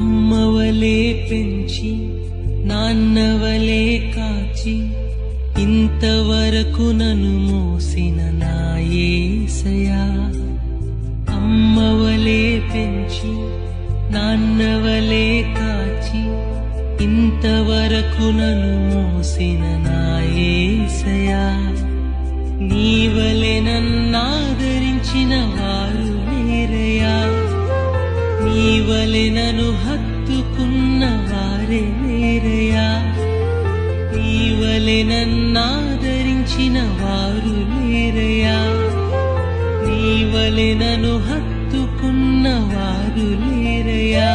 అమ్మవలే పెంచి నాన్నవలే కాచి ఇంతవరకు నన్ను మోసిన నా యేసయ్యా. అమ్మవలే పెంచి నాన్నవలే కాచి ఇంతవరకు నన్ను మోసిన నా యేసయ్యా. నీవలె నన్నాదరించిన వారు లేరయ్యా, నీవలె నన్ను హత్తుకున్న వారే లేరయ్యా. నీవలె నన్నాదరించిన వారు లేరయ్యా, నీవలె నన్ను హత్తుకున్న వారు లేరయ్యా.